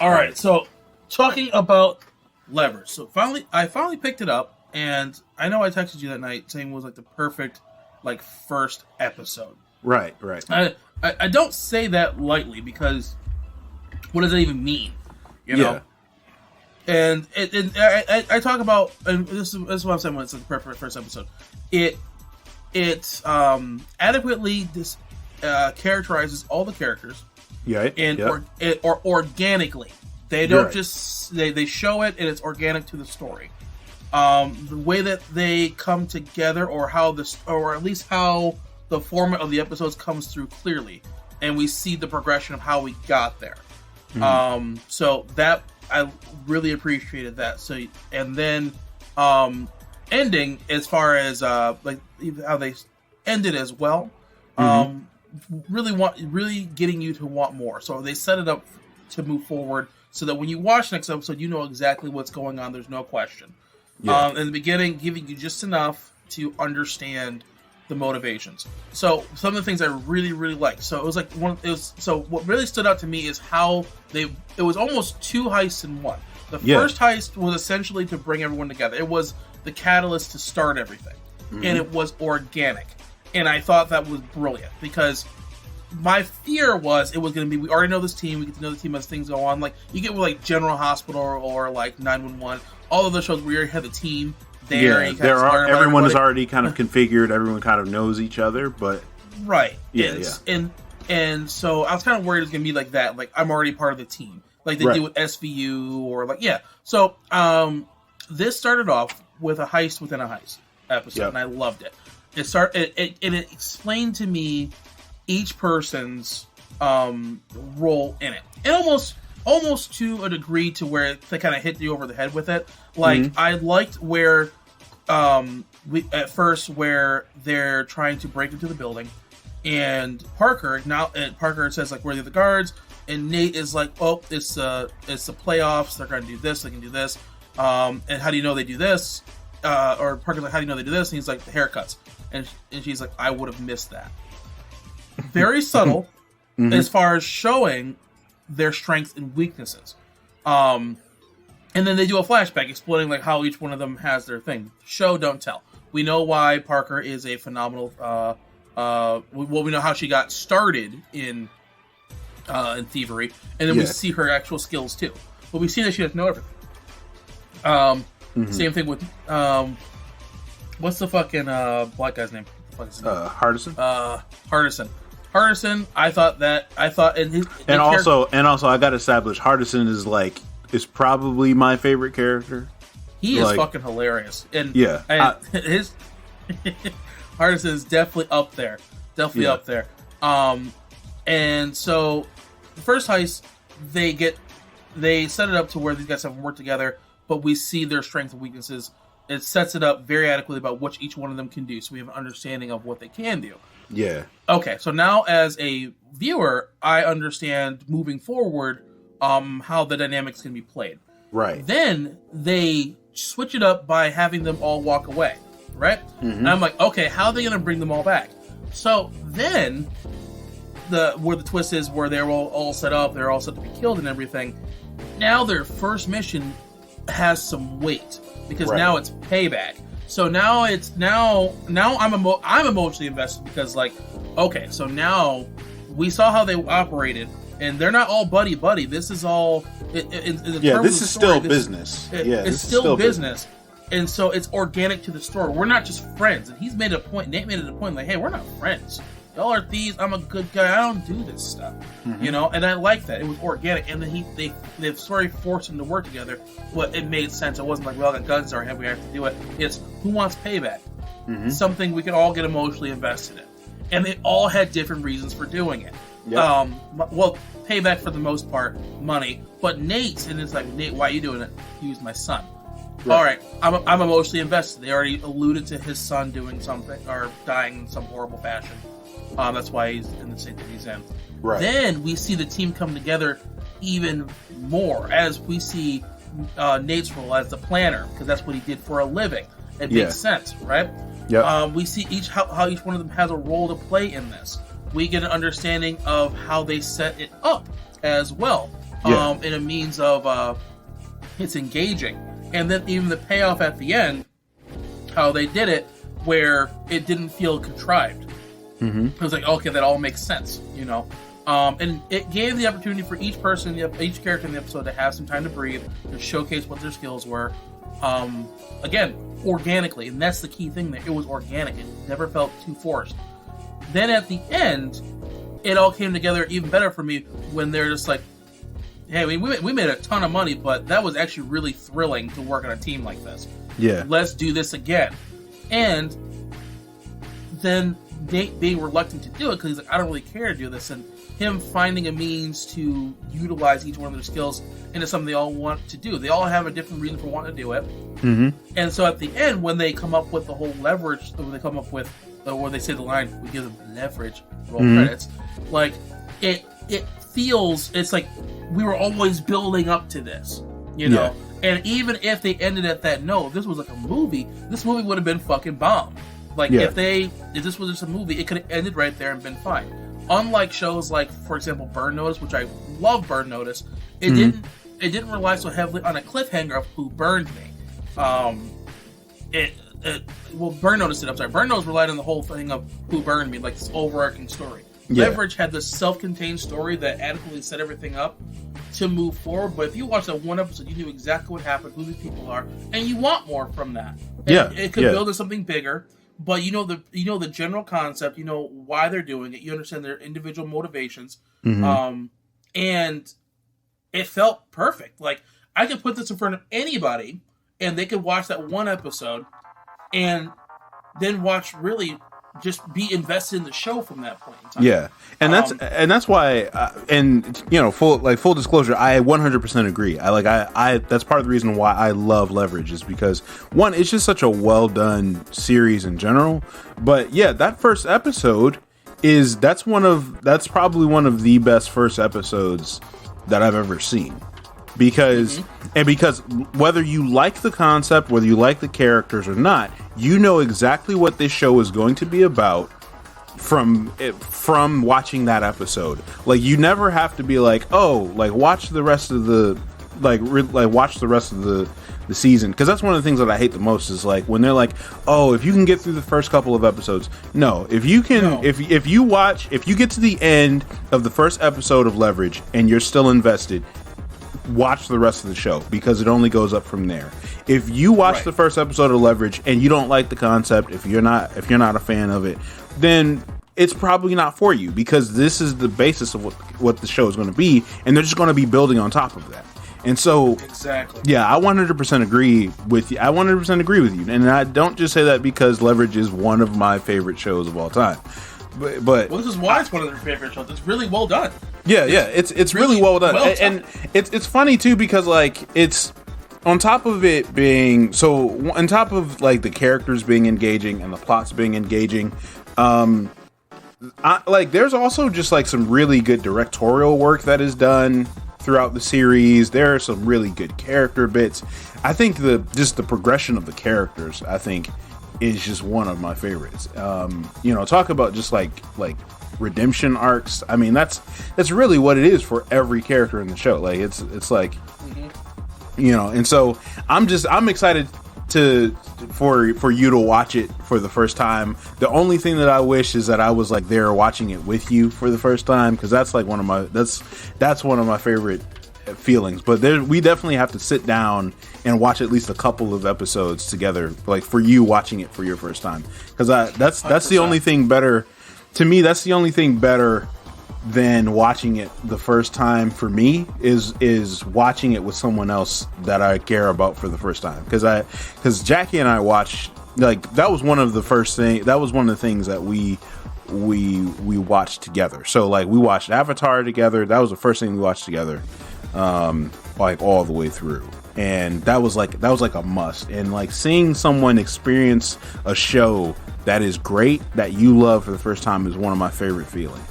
All right, so talking about Levers. So I finally picked it up, and I know I texted you that night saying it was like the perfect first episode. Right. I don't say that lightly because what does that even mean? You know? And I talk about, and this is what I'm saying when it's the perfect first episode. It adequately characterizes all the characters. Yeah. Or organically. They don't just they show it and it's organic to the story. The way that they come together, or at least how the format of the episodes comes through clearly, and we see the progression of how we got there. Mm-hmm. So that I really appreciated that. So and then ending as far as how they ended as well. Really getting you to want more. So they set it up to move forward, so that when you watch the next episode, you know exactly what's going on. There's no question. Yeah. In the beginning, giving you just enough to understand the motivations. So some of the things I really, really like. So it was what really stood out to me is how it was almost two heists in one. The first heist was essentially to bring everyone together. It was the catalyst to start everything, and it was organic. And I thought that was brilliant, because my fear was it was going to be, we already know this team, we get to know the team as things go on. Like, you get with General Hospital or 911, all of those shows where you have the team there. Yeah, everyone is already kind of configured, everyone kind of knows each other, but... Right. And so I was kind of worried it was going to be like that. Like, I'm already part of the team. Like they do with SVU or So, this started off with a heist within a heist episode, and I loved it. It explained to me each person's role in it, and almost to a degree to where they kind of hit you over the head with it. I liked where at first where they're trying to break into the building, and Parker says where are the guards, and Nate is like, oh, it's the playoffs, they're going to do this, they can do this, and how do you know they do this? Or Parker's like, how do you know they do this? And he's like, the haircuts. And she's like, I would have missed that. Very subtle as far as showing their strengths and weaknesses. And then they do a flashback explaining how each one of them has their thing. Show, don't tell. We know why Parker is a phenomenal... we know how she got started in thievery. And then we see her actual skills too. But we see that she doesn't know everything. Same thing with what's the fucking black guy's name? Hardison. Hardison. I thought and also I gotta establish Hardison is probably my favorite character. He is fucking hilarious. And his Hardison is definitely up there. Up there. And so the first heist, they set it up to where these guys have worked together, but we see their strengths and weaknesses. It sets it up very adequately about what each one of them can do, so we have an understanding of what they can do. Yeah. Okay, so now as a viewer, I understand moving forward how the dynamics can be played. Right. Then they switch it up by having them all walk away, right? And I'm like, okay, how are they going to bring them all back? So then, where the twist is, where they're all set up, they're all set to be killed and everything. Now their first mission has some weight, because now it's payback. So now I'm emotionally invested, because okay, so now we saw how they operated, and they're not all buddy. This is all this is still business. It's still business. And so it's organic to the story. We're not just friends. And Nate made it a point hey, we're not friends. Y'all are thieves. I'm a good guy. I don't do this stuff. And I like that. It was organic. And then the story forced them to work together. Well, it made sense. It wasn't we all got guns in our head, we have to do it. It's who wants payback? Something we can all get emotionally invested in. And they all had different reasons for doing it. Yep. Payback for the most part, money. But Nate's, and it's Nate, why are you doing it? He was my son. Right. All right, I'm emotionally invested. They already alluded to his son doing something or dying in some horrible fashion. That's why he's in the state that he's in. Right. Then we see the team come together even more as we see Nate's role as the planner, because that's what he did for a living. It makes sense, right? Yeah. We see how each one of them has a role to play in this. We get an understanding of how they set it up as well. in a means of it's engaging. And then even the payoff at the end, how they did it, where it didn't feel contrived. It was like, okay, that all makes sense, you know. And it gave the opportunity for each person, each character in the episode to have some time to breathe, to showcase what their skills were. Again, organically, and that's the key thing there. It was organic. It never felt too forced. Then at the end, it all came together even better for me when they're just like, hey, we made a ton of money, but that was actually really thrilling to work on a team like this. Yeah. Let's do this again. And then being reluctant to do it because he's like, I don't really care to do this, and him finding a means to utilize each one of their skills into something they all want to do. They all have a different reason for wanting to do it. And so at the end, when they come up with the whole leverage, when they come up with, where they say the line, we give them leverage, roll credits, like, it feels, it's like we were always building up to this, you know? And even if they ended at that note, if this was like a movie, this movie would have been fucking bomb. Like, if this was just a movie, it could have ended right there and been fine. Unlike shows like, for example, Burn Notice, which I love Burn Notice, it didn't rely so heavily on a cliffhanger of who burned me. Burn Notice did. I'm sorry, Burn Notice relied on the whole thing of who burned me, like this overarching story. Leverage had this self-contained story that adequately set everything up to move forward. But if you watch that one episode, you knew exactly what happened, who these people are, and you want more from that. And it could build into something bigger. But you know the general concept. You know why they're doing it. You understand their individual motivations, and it felt perfect. Like, I could put this in front of anybody, and they could watch that one episode, and then really just be invested in the show from that point in time. Yeah, and that's why. And you know, full disclosure, I 100% agree. I that's part of the reason why I love Leverage is because one, it's just such a well done series in general. But yeah, that first episode that's probably one of the best first episodes that I've ever seen. Because whether you like the concept, whether you like the characters or not, you know exactly what this show is going to be about from watching that episode. Like, you never have to be like, oh, like, watch the rest of the watch the rest of the season, because that's one of the things that I hate the most is like when they're like, oh, if you can get through the first couple of episodes. No, if you can, if you get to the end of the first episode of Leverage and you're still invested, watch the rest of the show, because it only goes up from there. If you watch the first episode of Leverage and you don't like the concept, if you're not a fan of it, then it's probably not for you, because this is the basis of what the show is going to be, and they're just going to be building on top of that. And so, yeah, I 100% agree with you. And I don't just say that because Leverage is one of my favorite shows of all time. But this is why it's one of their favorite shows. It's really well done. Yeah, it's really well done. And it's funny too, because like, it's on top of it being so, on top of like the characters being engaging and the plots being engaging, there's also just like some really good directorial work that is done throughout the series. There are some really good character bits. I think the progression of the characters, I think, is just one of my favorites. Talk about just like redemption arcs. I mean, that's really what it is for every character in the show. Like, it's like, and so I'm excited for you to watch it for the first time. The only thing that I wish is that I was like there watching it with you for the first time, because that's like one of my favorite feelings. But we definitely have to sit down and watch at least a couple of episodes together, like for you watching it for your first time, because that's the only thing better to me. That's the only thing better than watching it the first time for me is watching it with someone else that I care about for the first time. Because Jackie and I watched, like, that was one of the things that we watched together. So like, we watched Avatar together. That was the first thing we watched together, like all the way through. And that was like a must. And like, seeing someone experience a show that is great, that you love for the first time, is one of my favorite feelings.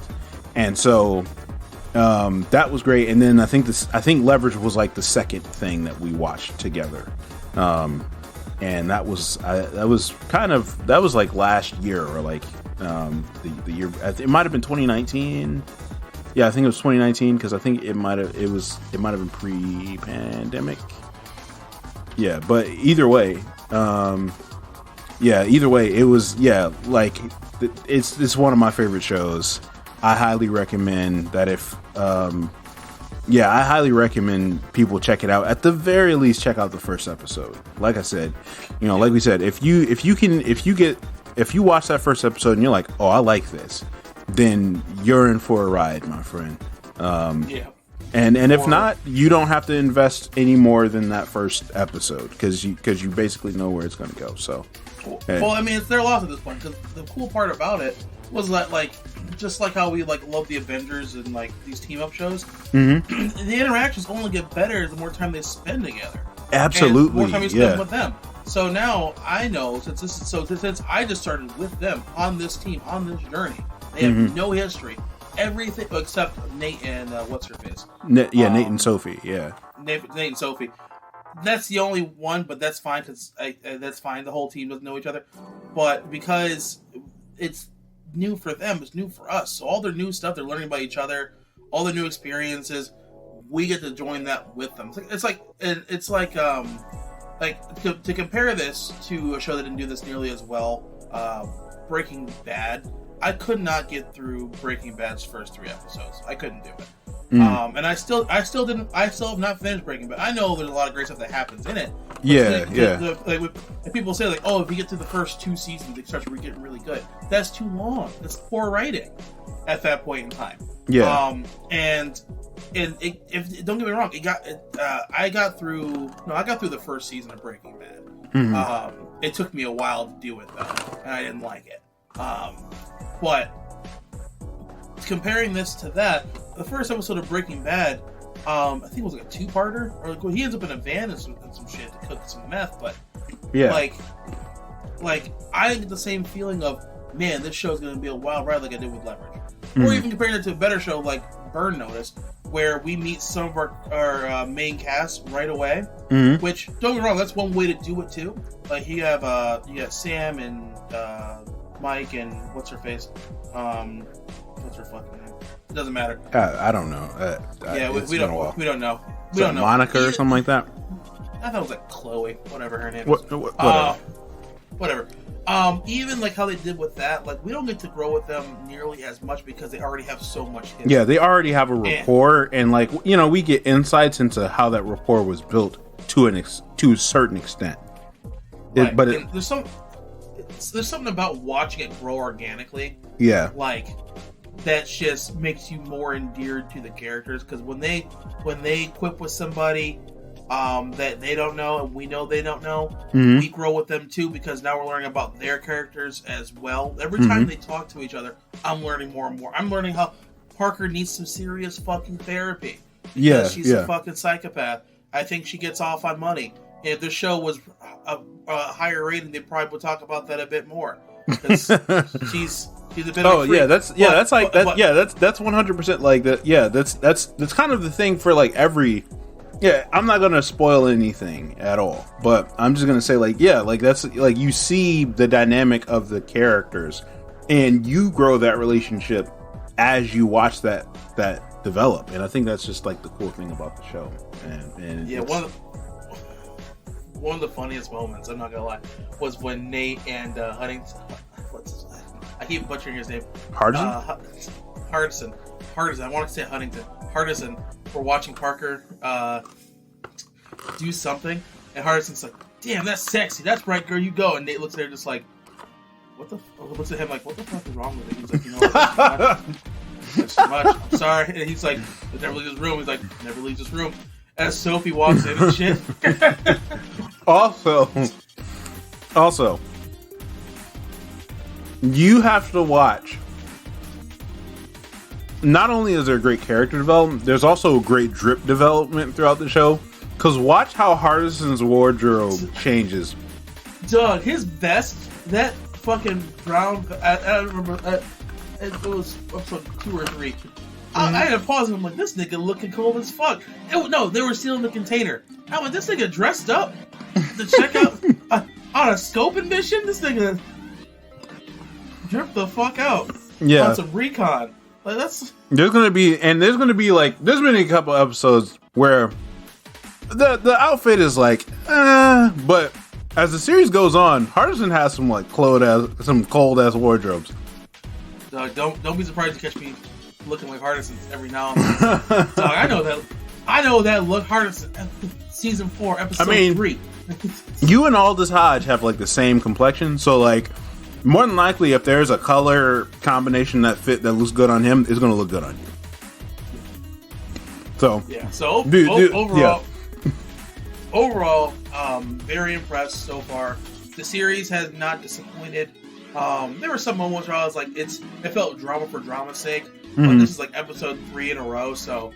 And so that was great. And then I think Leverage was like the second thing that we watched together. And that was like last year, or like the year, it might have been 2019. Yeah, I think it was 2019 because I think it might have been pre-pandemic. Yeah, but either way, it was like it's one of my favorite shows. I highly recommend that I highly recommend people check it out. At the very least, check out the first episode. Like I said, like we said, if you watch that first episode and you're like, oh, I like this, then you're in for a ride, my friend. And if not, you don't have to invest any more than that first episode because you basically know where it's going to go. So, well, I mean, it's their loss at this point. Because the cool part about it was that, like, just like how we like love the Avengers and like these team up shows, the interactions only get better the more time they spend together. Absolutely, and the more time you spend with them. So now I know since I just started with them on this team on this journey, they have no history. Everything except Nate and what's her face? Nate and Sophie. Yeah, Nate and Sophie. That's the only one, but that's fine because that's fine. The whole team doesn't know each other, but because it's new for them, it's new for us. So all their new stuff, they're learning about each other. All the new experiences, we get to join that with them. It's like to compare this to a show that didn't do this nearly as well. Breaking Bad. I could not get through Breaking Bad's first 3 episodes. I couldn't do it. And I still have not finished Breaking Bad. I know there's a lot of great stuff that happens in it. Like people say, like, oh, if you get to the first 2 seasons, it starts getting really good. That's too long. That's poor writing at that point in time. Yeah. And if don't get me wrong, I got through the first season of Breaking Bad. It took me a while to do it though, and I didn't like it. But comparing this to that, the first episode of Breaking Bad, I think it was like a 2-parter, or like, he ends up in a van and some shit to cook some meth. But like I get the same feeling of, man, this show's gonna be a wild ride, like I did with Leverage, or even comparing it to a better show like Burn Notice, where we meet some of our main cast right away. Which, don't get me wrong, that's one way to do it too. Like you got Sam and Mike and what's her face? What's her fucking name? It doesn't matter. I don't know. We don't know. We don't know. Monica or something like that. I thought it was like Chloe, whatever her name is. Whatever. Even like how they did with that, like we don't get to grow with them nearly as much because they already have so much history. Yeah, they already have a rapport, and like we get insights into how that rapport was built to a certain extent. Right. There's something about watching it grow organically. Yeah. Like that just makes you more endeared to the characters, because when they equip with somebody that they don't know and we know they don't know, we grow with them too, because now we're learning about their characters as well. Every time they talk to each other, I'm learning more and more. I'm learning how Parker needs some serious fucking therapy. Yeah, she's a fucking psychopath. I think she gets off on money. If the show was a higher rating, they probably would talk about that a bit more. She's a bit. Oh yeah, that's 100% like that. Yeah, that's kind of the thing for like every. Yeah, I'm not gonna spoil anything at all, but I'm just gonna say that's like you see the dynamic of the characters, and you grow that relationship as you watch that develop, and I think that's just like the cool thing about the show. And yeah, one of the funniest moments, I'm not gonna lie, was when Nate and Huntington, I keep butchering his name. Hardison. I want to say Huntington. Hardison. We're watching Parker do something, and Hardison's like, "Damn, that's sexy. That's right, girl. You go." And Nate looks at her just like, looks at him like, "What the fuck is wrong with him?" He's like, "You know what? That's too much. I'm sorry." And he's like, "Never leaves his room." He's like, "Never leaves his room." As Sophie walks in and shit. Also, you have to watch. Not only is there great character development, there's also great drip development throughout the show. Because watch how Hardison's wardrobe changes. Dog, his vest, that fucking brown. I remember. It was episode 2 or 3. I had to pause and I'm like, this nigga looking cold as fuck. No, they were stealing the container. I'm like, this nigga dressed up to check out on a scoping mission? This nigga dripped the fuck out. Yeah. On some recon. Like that's there's gonna be like there's been a couple episodes where the outfit is like, but as the series goes on, Hardison has some like cold ass wardrobes. Don't be surprised to catch me looking like Hardison every now and then. So I know that look Hardison season 4 episode 3. You and Aldous Hodge have like the same complexion, so like more than likely if there's a color combination that looks good on him, it's gonna look good on you. So yeah. So overall, very impressed so far. The series has not disappointed. There were some moments where I was like, it felt drama for drama's sake, but this is like episode 3 in a row, so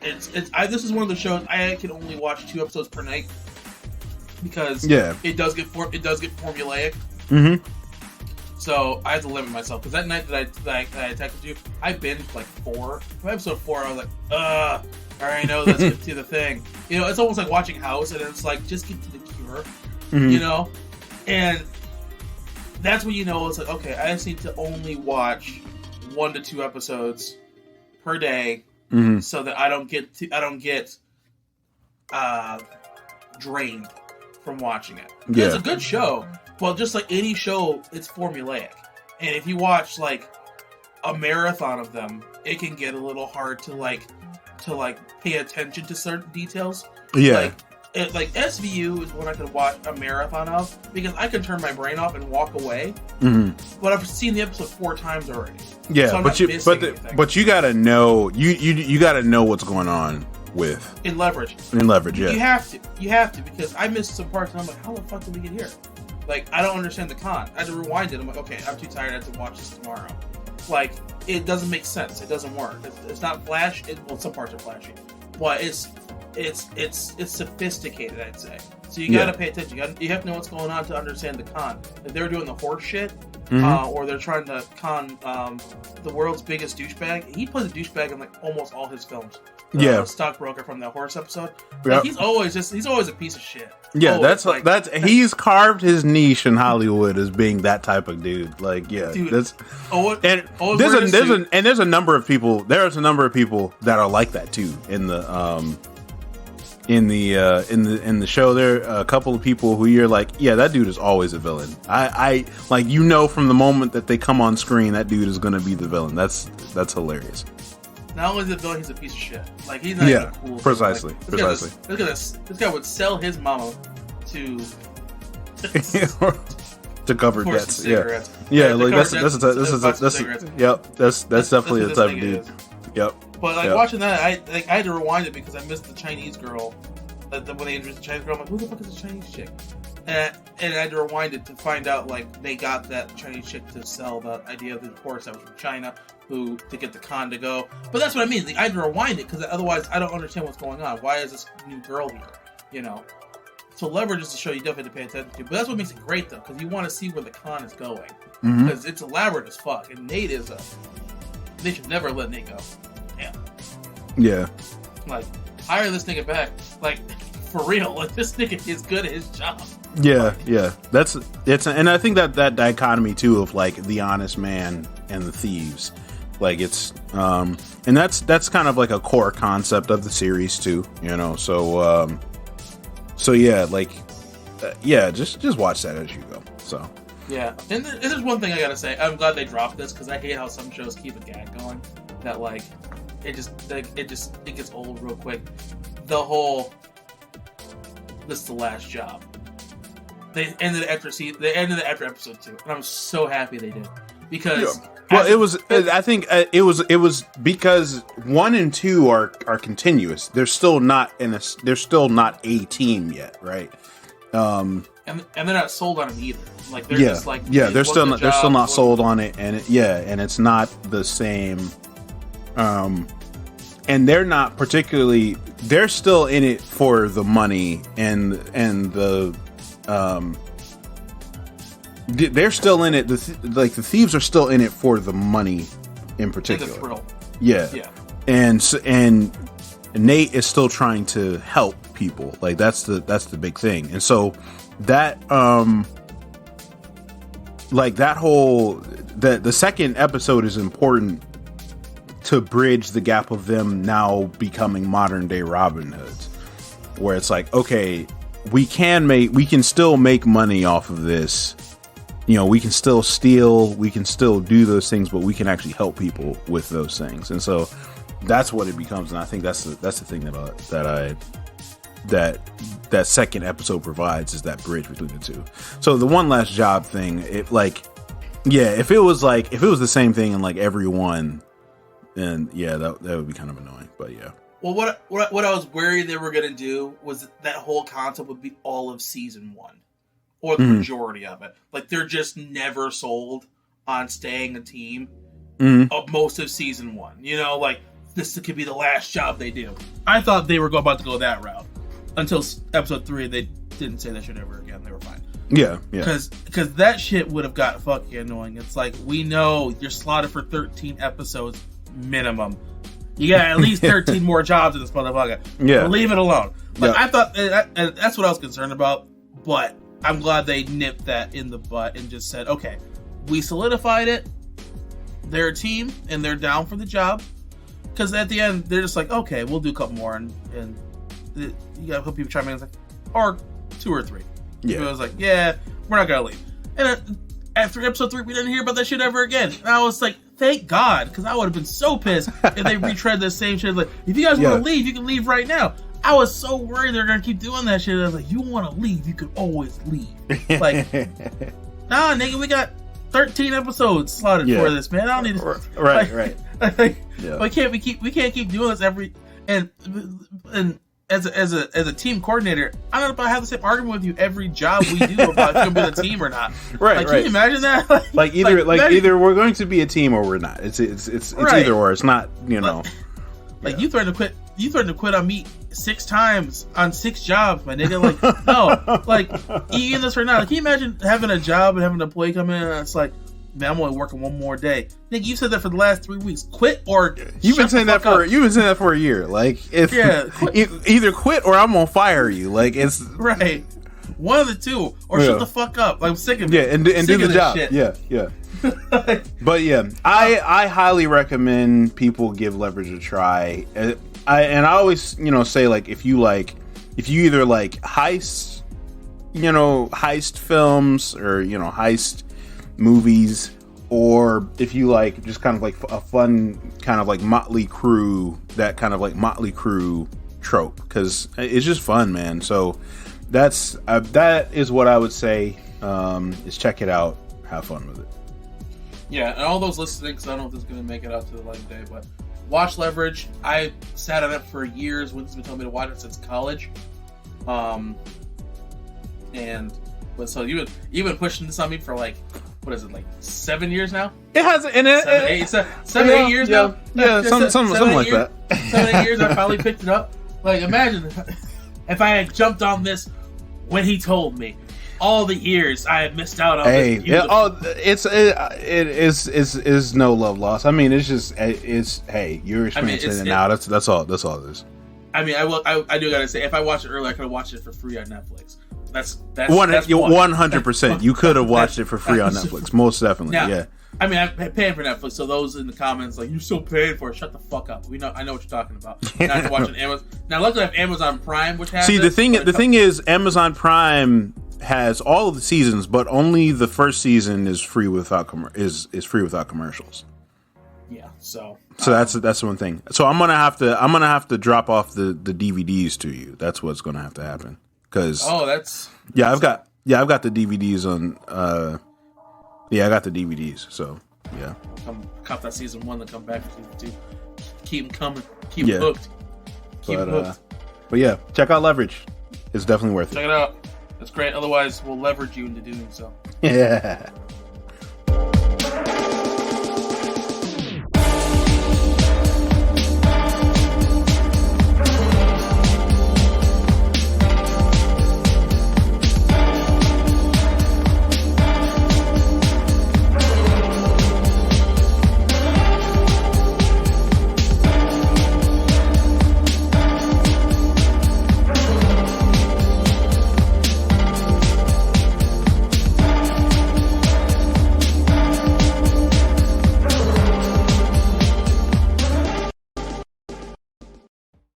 this is one of the shows I can only watch 2 episodes per night because it does get formulaic. Mm-hmm. So I have to limit myself because that night that I texted you, I binged like 4. By episode 4, I was like, I already know let's get to the thing. You know, it's almost like watching House, and it's like just get to the cure. Mm-hmm. You know, and that's when you know it's like, okay, I just need to only watch 1 to 2 episodes per day, so that I don't get drained from watching it. Yeah. It's a good show, but just like any show, it's formulaic, and if you watch like a marathon of them, it can get a little hard to pay attention to certain details. Yeah. Like SVU is what I could watch a marathon of because I can turn my brain off and walk away. Mm-hmm. But I've seen the episode 4 times already. Yeah, so but you gotta know you gotta know what's going on with in Leverage. Yeah, you have to because I missed some parts and I'm like, how the fuck did we get here? Like I don't understand the con. I had to rewind it. I'm like, okay, I'm too tired. I have to watch this tomorrow. Like it doesn't make sense. It doesn't work. It's not flash. Some parts are flashy, but it's sophisticated, I'd say. So you gotta pay attention. You have to know what's going on to understand the con. If they're doing the horse shit, or they're trying to con the world's biggest douchebag. He plays a douchebag in like almost all his films. Stockbroker from that horse episode. Like, he's always a piece of shit. Yeah, always, he's carved his niche in Hollywood as being that type of dude. Like, yeah, dude, there's a number of people. There's a number of people that are like that too in the show. There are a couple of people who you're like, yeah, that dude is always a villain. I like, you know, from the moment that they come on screen, that dude is going to be the villain. That's hilarious. Not only is he a villain, he's a piece of shit. Like he's not even cool. Precisely. Like, precisely. Look at this. This guy would sell his mama to cover debts. Yeah. Like that's definitely the type of dude. Yep. But like watching that, I had to rewind it because I missed the Chinese girl. When they introduced the Chinese girl, I'm like, who the fuck is the Chinese chick? And I had to rewind it to find out like they got that Chinese chick to sell the idea of the horse that was from China, to get the con to go. But that's what I mean. Like, I had to rewind it because otherwise I don't understand what's going on. Why is this new girl here? You know. So Leverage is a show you definitely have to pay attention to. But that's what makes it great though, because you want to see where the con is going. Because it's elaborate as fuck, and Nate is they should never let Nate go. Yeah. Like, hire this nigga back. Like, for real. Like, this nigga is good at his job. Yeah, yeah. And I think that dichotomy too of like the honest man and the thieves. Like it's and that's kind of like a core concept of the series too, you know. So yeah, like just watch that as you go. So yeah. And there's one thing I gotta say. I'm glad they dropped this because I hate how some shows keep a gag going. That like it gets old real quick. The whole this is the last job. They ended it after episode 2, and I'm so happy they did because. Well, it was. I think it was because 1 and 2 are continuous. They're still not they're still not a team yet, right? And they're not sold on it either. Like they're just like they're still not sold on it, and and it's not the same. And they're not particularly. They're still in it for the money and the. They're still in it. The thieves are still in it for the money, in particular. And the thrill. Yeah. And Nate is still trying to help people. Like that's the big thing. And so that like that whole the second episode is important to bridge the gap of them now becoming modern day Robin Hoods, where it's like, okay, we can still make money off of this. You know, we can still steal, we can still do those things, but we can actually help people with those things. And so that's what it becomes. And I think that's the thing that second episode provides, is that bridge between the two. So the one last job thing, if it was the same thing in like every one, then yeah, that would be kind of annoying. But yeah. Well, what I was worried they were gonna do was that whole concept would be all of season 1. Or the majority of it. Like, they're just never sold on staying a team of most of season 1. You know, like, this could be the last job they do. I thought they were about to go that route. Until episode 3, they didn't say that shit ever again. They were fine. Yeah. Because that shit would have got fucking annoying. It's like, we know you're slotted for 13 episodes minimum. You got at least 13 more jobs in this motherfucker. Yeah. But leave it alone. Like, I thought, that's what I was concerned about. But I'm glad they nipped that in the butt and just said, okay, we solidified it. They're a team and they're down for the job. Because at the end, they're just like, okay, we'll do a couple more. And you got a couple people chime in, it's like, or 2 or 3. Yeah. I was like, yeah, we're not going to leave. And after episode 3, we didn't hear about that shit ever again. And I was like, thank God, because I would have been so pissed if they retread the same shit. Like, if you guys want to leave, you can leave right now. I was so worried they're gonna keep doing that shit. I was like, you want to leave, you could always leave. Like, nah, nigga, we got 13 episodes slotted for this, man. I don't need to. Right. Like, we can't keep doing this every and as a team coordinator, I don't know if I have the same argument with you every job we do about if you're gonna be a team or not. Right. Can you imagine that? Either we're going to be a team or we're not. It's either or. It's not, you know. You threatened to quit. You threatened to quit on me 6 times on 6 jobs, my nigga. Like, no, like, even this right now. Like, can you imagine having a job and having an employee come in and it's like, man, I'm only working one more day. Nigga, you said that for the last 3 weeks. Quit or you've been saying that for a year. Like, if either quit or I'm gonna fire you. Like, it's right. One of the two, or shut the fuck up. Like, I'm sick of it. Yeah, and do the job. Shit. Yeah. But yeah, I highly recommend people give Leverage a try. I always, say, like, if you either like heist films or heist movies, or if you like just kind of like a fun kind of like Motley Crue, that kind of like Motley Crue trope, because it's just fun, man. So that is what I would say. Is check it out, have fun with it. Yeah, and all those listening, because I don't know if this is going to make it out to the light of day, but watch Leverage. I sat on it for years. Winston's been telling me to watch it since college. So you've been pushing this on me for like, what is it, like 7 years now? It has, and 8 years now. Yeah, something like that. 7, 8 years. I finally picked it up. Like, imagine if I had jumped on this when he told me. All the years I have missed out on. It is no love lost. I mean, it's you're experiencing it now. That's all it is. I mean, I do gotta say, if I watched it earlier, I could have watched it for free on Netflix. That's 100%. You could have watched it for free on Netflix, most definitely. Now, yeah. I mean, I'm paying for Netflix, so those in the comments like, you're still paying for it. Shut the fuck up. I know what you're talking about. Not to watch on Amazon. Now, luckily I have Amazon Prime, which has the thing is, Amazon Prime has all of the seasons, but only the first season is free without commercials. Yeah, so that's the one thing. So I'm gonna have to drop off the DVDs to you. That's what's gonna have to happen. I've got the DVDs on. I got the DVDs. So yeah, cop that season 1, then come back for season 2. Keep them coming. Keep them hooked. Keep them hooked. But yeah, check out Leverage. It's definitely worth it. Check it out. That's great. Otherwise, we'll leverage you into doing so. Yeah.